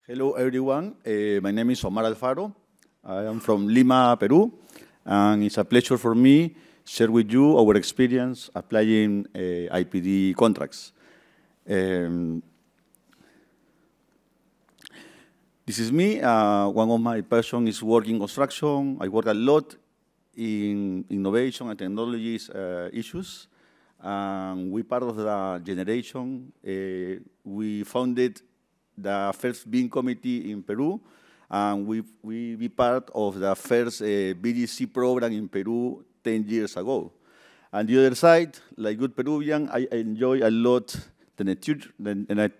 Hello, everyone. My name is Omar Alfaro. I am from Lima, Peru, and it's a pleasure for me to share with you our experience applying IPD contracts. This is me. One of my passions is working construction. I work a lot in innovation and technologies issues. We part of the generation. We founded the first BIM committee in Peru, and we be part of the first BDC program in Peru 10 years ago. On the other side, like good Peruvian, I enjoy a lot the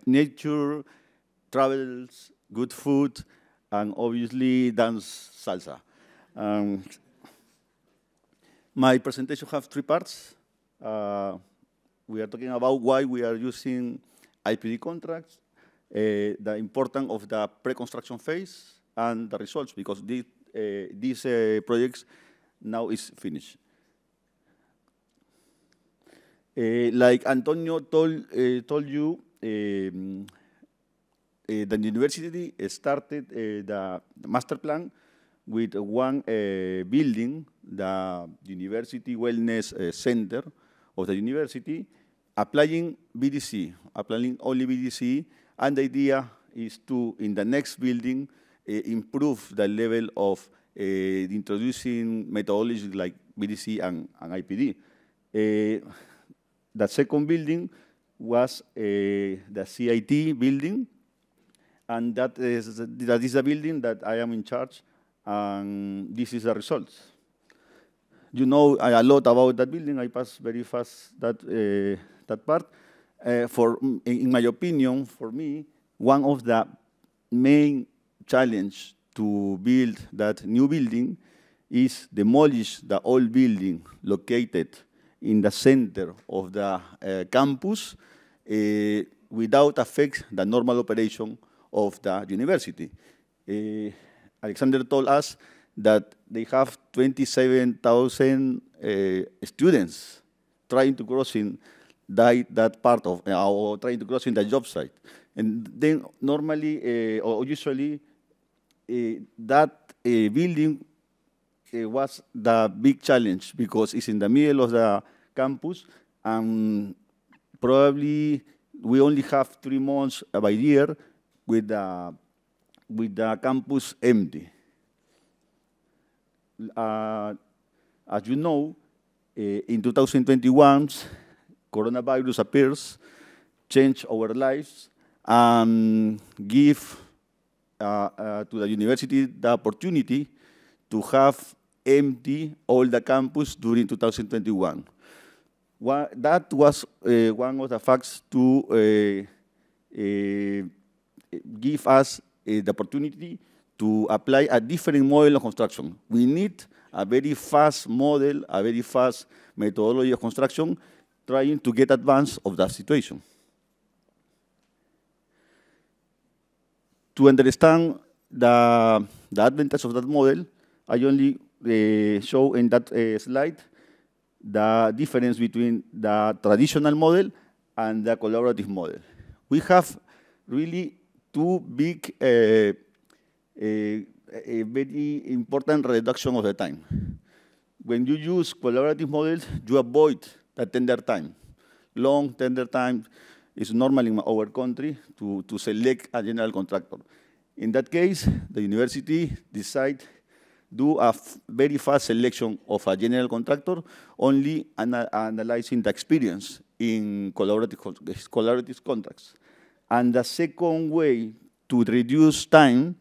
nature, travels, good food, and obviously dance salsa. My presentation has three parts. We are talking about why we are using IPD contracts, the importance of the pre-construction phase, and the results, because these projects now is finished. Like Antonio told you, the university started the master plan with one building, the University Wellness Center of the university, applying BDC, applying only BDC, and the idea is to, in the next building, improve the level of introducing methodologies like BDC and IPD. The second building was the CIT building, and that is the building that I am in charge, and this is the results. You know a lot about that building. I pass very fast that part. In my opinion, for me, one of the main challenge to build that new building is demolish the old building located in the center of the campus without affect the normal operation of the university. Alexander told us that they have 27,000 students trying to cross in that part of, or trying to cross in the job site. And then normally, or usually, that building was the big challenge because it's in the middle of the campus, and probably we only have 3 months by year with the campus empty. As you know, in 2021, coronavirus appears, change our lives, and give to the university the opportunity to have empty all the campus during 2021. That was one of the facts to give us the opportunity to apply a different model of construction. We need a very fast model, a very fast methodology of construction, trying to get advance of that situation. To understand the advantage of that model, I only show in that slide the difference between the traditional model and the collaborative model. We have really two big, a very important reduction of the time. When you use collaborative models, you avoid the tender time. Long tender time is normal in our country to select a general contractor. In that case, the university decide do a very fast selection of a general contractor, only analyzing the experience in collaborative contracts. And the second way to reduce time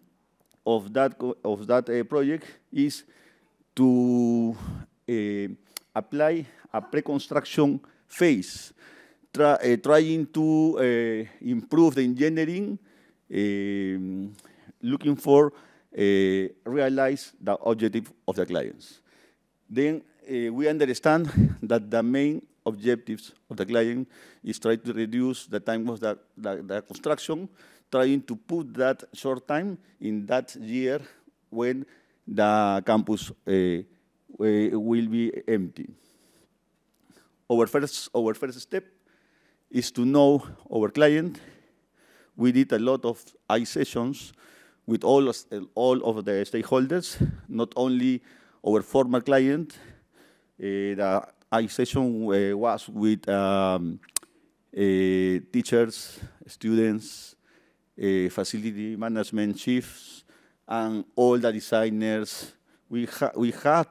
of that project is to apply a pre-construction phase, trying to improve the engineering, looking for realize the objective of the clients. Then we understand that the main objectives of the client is try to reduce the time of the construction, trying to put that short time in that year when the campus will be empty. Our first step is to know our client. we did a lot of eye sessions with all of the stakeholders, not only our former client. The eye session was with teachers, students, facility management chiefs, and all the designers. We had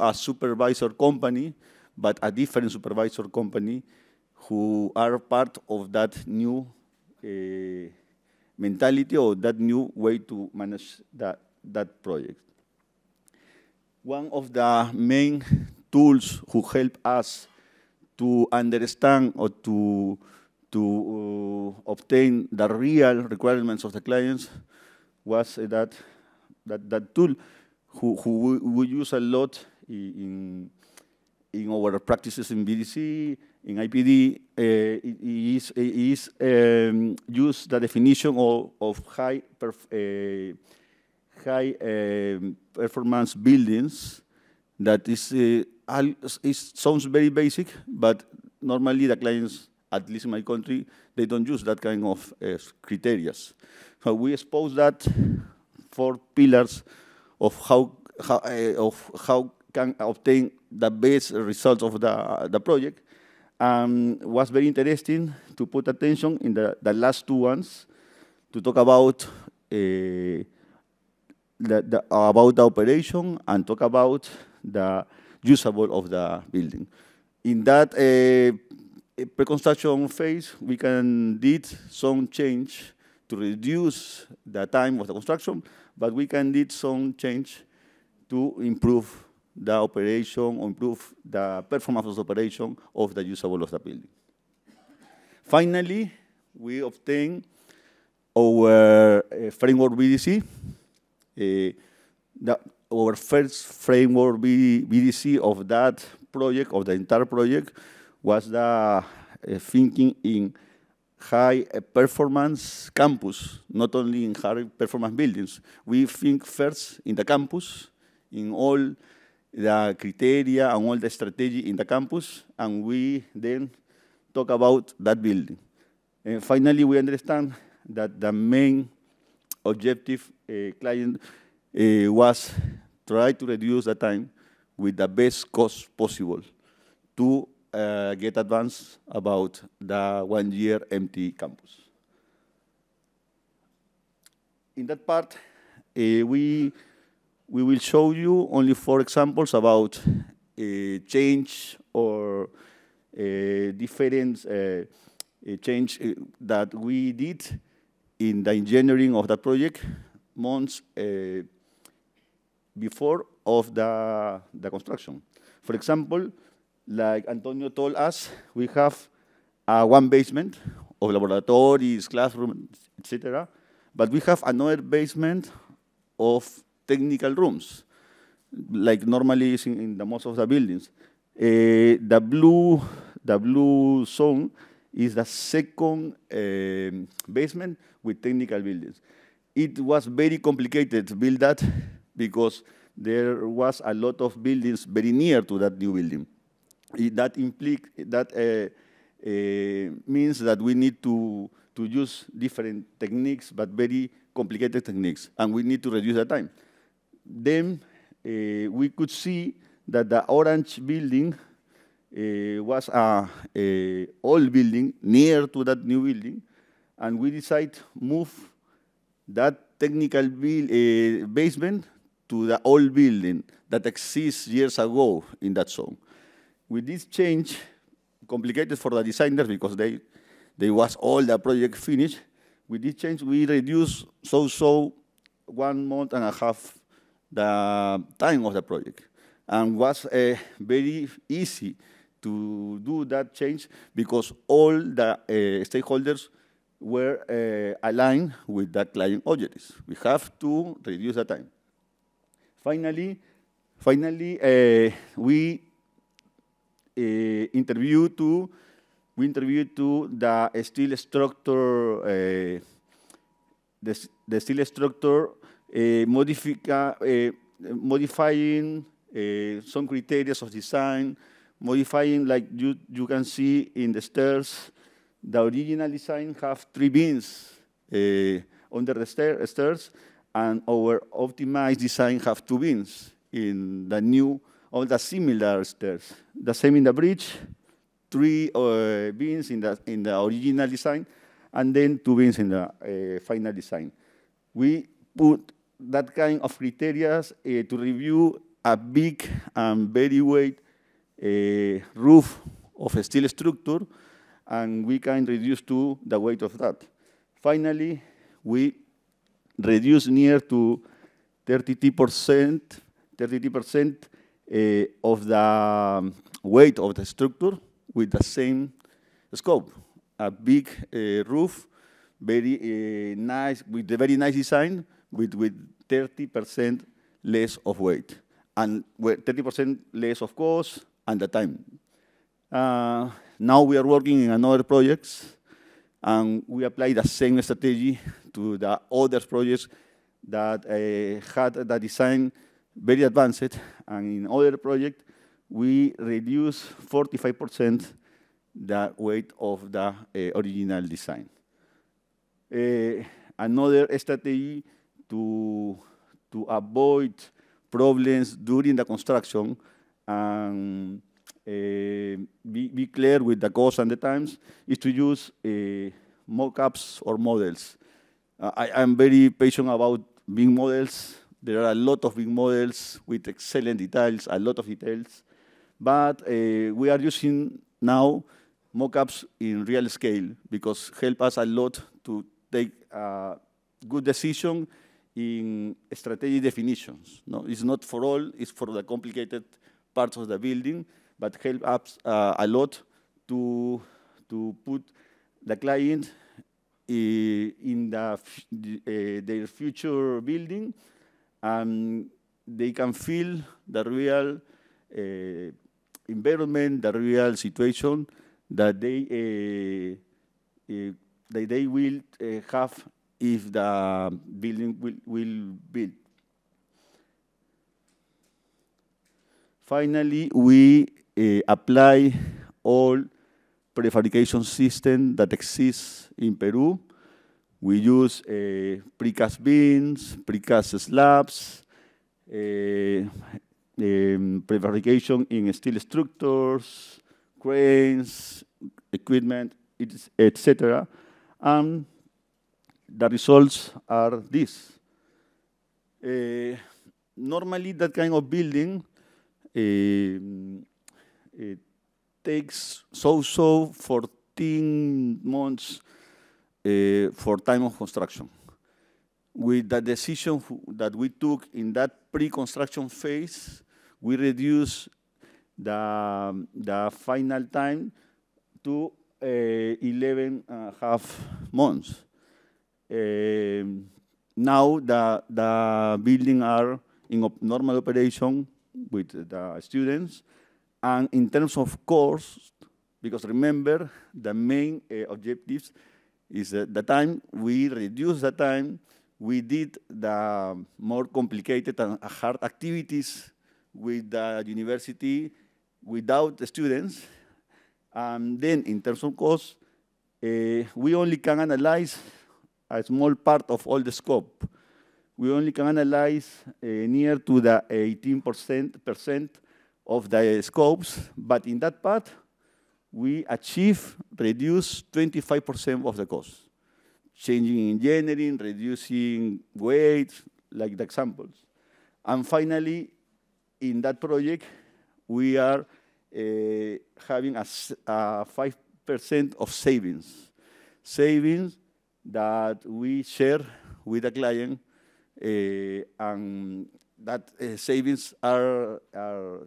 a supervisor company, but a different supervisor company who are part of that new mentality or that new way to manage that project. One of the main tools who help us to understand or to obtain the real requirements of the clients was that tool who we use a lot in our practices in BDC, in IPD. Use the definition of high performance buildings. That sounds very basic, but normally the clients, at least in my country, they don't use that kind of criteria. So we expose that 4 pillars of how can obtain the best results of the project. Was very interesting to put attention in the last 2 ones to talk about about the operation and talk about the usable of the building. In that pre-construction phase, we did some change to reduce the time of the construction, but we did some change to improve the operation or improve the performance of the operation of the usable of the building. Finally, we obtained our framework BDC. Our first framework BDC of that project, of the entire project, was the thinking in high performance campus, not only in high performance buildings. We think first in the campus, in all the criteria and all the strategy in the campus, and we then talk about that building. And finally, we understand that the main objective client was try to reduce the time with the best cost possible to get advanced about the 1-year empty campus. In that part, we will show you only 4 examples about change or different change that we did in the engineering of the project months before of the construction. For example, like Antonio told us, we have 1 basement of laboratories, classrooms, etc. But we have another basement of technical rooms, like normally is in the most of the buildings. The blue zone is the second basement with technical buildings. It was very complicated to build that because there was a lot of buildings very near to that new building. That means that we need to use different techniques, but very complicated techniques, and we need to reduce the time. Then we could see that the orange building was an old building near to that new building, and we decided to move that technical basement to the old building that exists years ago in that zone. With this change, complicated for the designers because they was all the project finished. With this change, we reduced so 1.5 months the time of the project, and was very easy to do that change because all the stakeholders were aligned with that client objectives. We have to reduce the time. Finally, we interviewed to the steel structure, the steel structure, modifying some criteria of design, modifying like you can see in the stairs. The original design have 3 beams under the stairs, and our optimized design have 2 bins in the new or the similar stairs. The same in the bridge, 3 bins in the original design, and then 2 bins in the final design. We put that kind of criteria to review a big and very weight roof of a steel structure, and we can reduce to the weight of that. Finally, we reduce near to 30% of the weight of the structure with the same scope. A big roof, very nice, with a very nice design, with 30% less of weight, and 30% less of cost and the time. Now we are working in another projects, and we apply the same strategy to the other projects that had the design very advanced, and in other project, we reduce 45% the weight of the original design. Another strategy to avoid problems during the construction and be clear with the cost and the times is to use mock-ups or models. I'm very patient about big models. There are a lot of big models with excellent details, a lot of details, but we are using now mock-ups in real scale because help us a lot to take a good decision in strategy definitions. No, it's not for all, it's for the complicated parts of the building, but help us a lot to put the client in their future building, and they can feel the real environment, the real situation that they will have if the building will build. Finally, we apply all prefabrication system that exists in Peru. We use precast beams, precast slabs, prefabrication in steel structures, cranes, equipment, etc. And the results are this. Normally, that kind of building it takes so 14 months for time of construction. With the decision that we took in that pre-construction phase, we reduced the final time to 11.5 months. Now the building are in normal operation with the students, and in terms of cost, because remember the main objectives is the time. We reduced the time. We did the more complicated and hard activities with the university without the students. And then in terms of cost, we only can analyze a small part of all the scope. We only can analyze near to the 18% of the scopes, but in that part, we reduce 25% of the cost. Changing engineering, reducing weight, like the examples. And finally, in that project, we are having a 5% of savings. Savings that we share with the client, and that savings are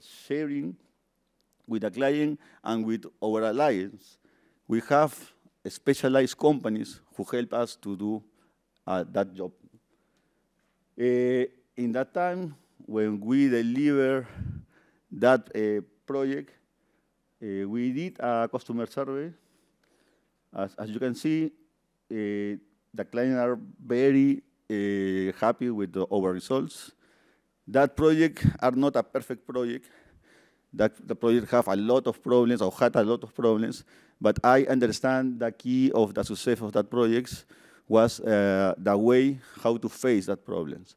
sharing with the client and with our alliance. We have specialized companies who help us to do that job. In that time, when we deliver that project, we did a customer survey. As you can see, the clients are very happy with our results. That project are not a perfect project. The project have a lot of problems or had a lot of problems, but I understand the key of the success of that project was the way how to face that problems,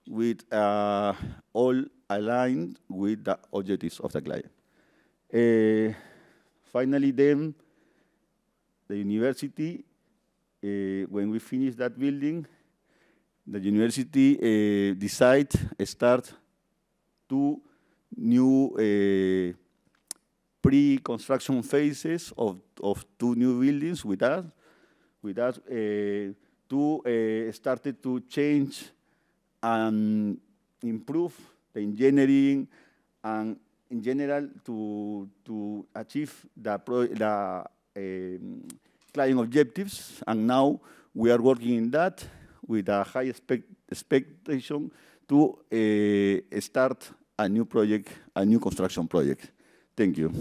with all aligned with the objectives of the client. Finally, then, the university, when we finish that building, the university start 2 new pre-construction phases of 2 new buildings with us. Started to change and improve the engineering, and in general to achieve the client objectives. And now we are working in that with a high expectation to start a new project, a new construction project. Thank you.